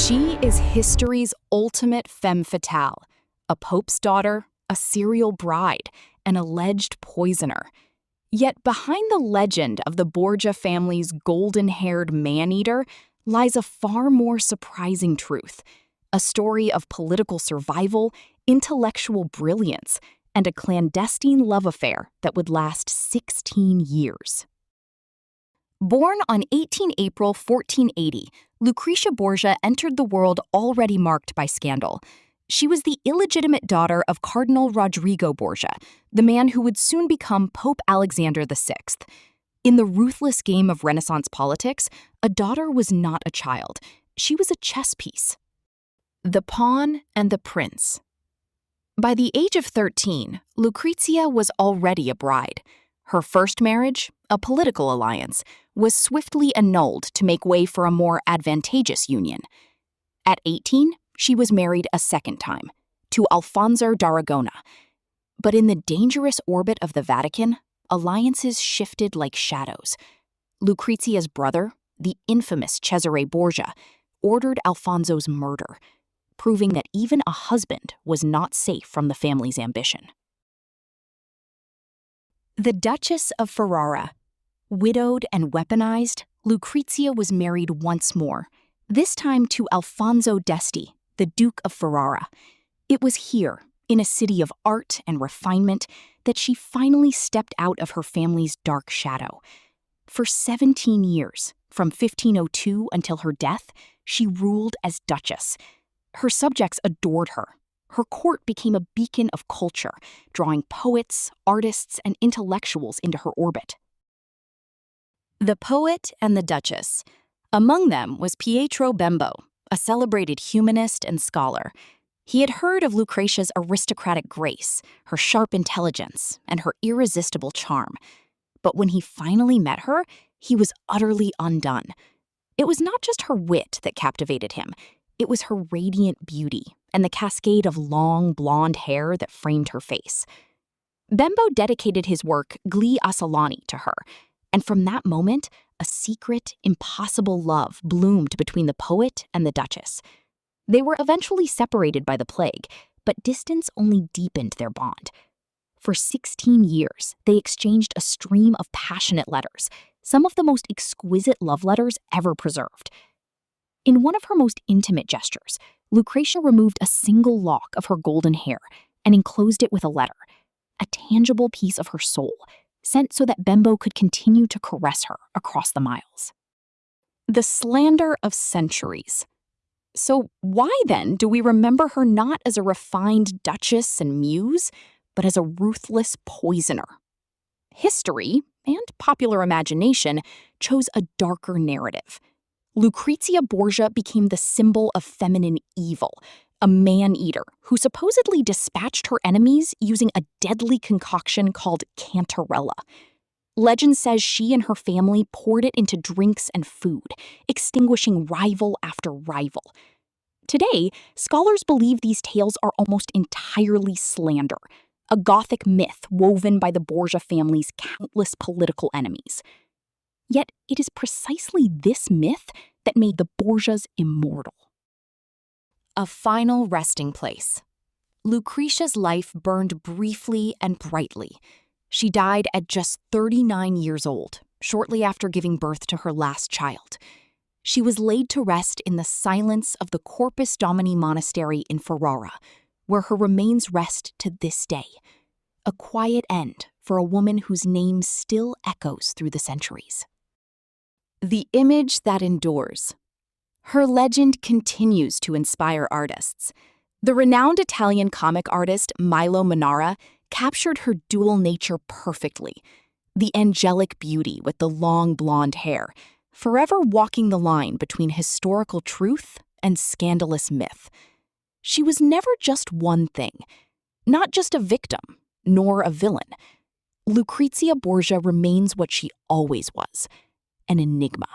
She is history's ultimate femme fatale, a pope's daughter, a serial bride, an alleged poisoner. Yet behind the legend of the Borgia family's golden-haired man-eater lies a far more surprising truth, a story of political survival, intellectual brilliance, and a clandestine love affair that would last 16 years. Born on 18 April 1480, Lucrezia Borgia entered the world already marked by scandal. She was the illegitimate daughter of Cardinal Rodrigo Borgia, the man who would soon become Pope Alexander VI. In the ruthless game of Renaissance politics, a daughter was not a child. She was a chess piece. The pawn and the prince. By the age of 13, Lucrezia was already a bride. Her first marriage, a political alliance, was swiftly annulled to make way for a more advantageous union. At 18, she was married a second time, to Alfonso d'Aragona. But in the dangerous orbit of the Vatican, alliances shifted like shadows. Lucrezia's brother, the infamous Cesare Borgia, ordered Alfonso's murder, proving that even a husband was not safe from the family's ambition. The Duchess of Ferrara. Widowed and weaponized, Lucrezia was married once more, this time to Alfonso d'Este, the Duke of Ferrara. It was here, in a city of art and refinement, that she finally stepped out of her family's dark shadow. For 17 years, from 1502 until her death, she ruled as Duchess. Her subjects adored her. Her court became a beacon of culture, drawing poets, artists, and intellectuals into her orbit. The poet and the Duchess. Among them was Pietro Bembo, a celebrated humanist and scholar. He had heard of Lucrezia's aristocratic grace, her sharp intelligence, and her irresistible charm. But when he finally met her, he was utterly undone. It was not just her wit that captivated him. It was her radiant beauty and the cascade of long, blonde hair that framed her face. Bembo dedicated his work Gli Asolani to her, and from that moment, a secret, impossible love bloomed between the poet and the Duchess. They were eventually separated by the plague, but distance only deepened their bond. For 16 years, they exchanged a stream of passionate letters, some of the most exquisite love letters ever preserved. In one of her most intimate gestures, Lucrezia removed a single lock of her golden hair and enclosed it with a letter, a tangible piece of her soul, sent so that Bembo could continue to caress her across the miles. The slander of centuries. So why then do we remember her not as a refined duchess and muse, but as a ruthless poisoner? History, and popular imagination, chose a darker narrative. Lucrezia Borgia became the symbol of feminine evil, a man-eater who supposedly dispatched her enemies using a deadly concoction called cantarella. Legend says she and her family poured it into drinks and food, extinguishing rival after rival. Today, scholars believe these tales are almost entirely slander, a Gothic myth woven by the Borgia family's countless political enemies. Yet it is precisely this myth that made the Borgias immortal. A final resting place. Lucrezia's life burned briefly and brightly. She died at just 39 years old, shortly after giving birth to her last child. She was laid to rest in the silence of the Corpus Domini Monastery in Ferrara, where her remains rest to this day. A quiet end for a woman whose name still echoes through the centuries. The image that endures. Her legend continues to inspire artists. The renowned Italian comic artist Milo Manara captured her dual nature perfectly. The angelic beauty with the long blonde hair, forever walking the line between historical truth and scandalous myth. She was never just one thing, not just a victim, nor a villain. Lucrezia Borgia remains what she always was, an enigma.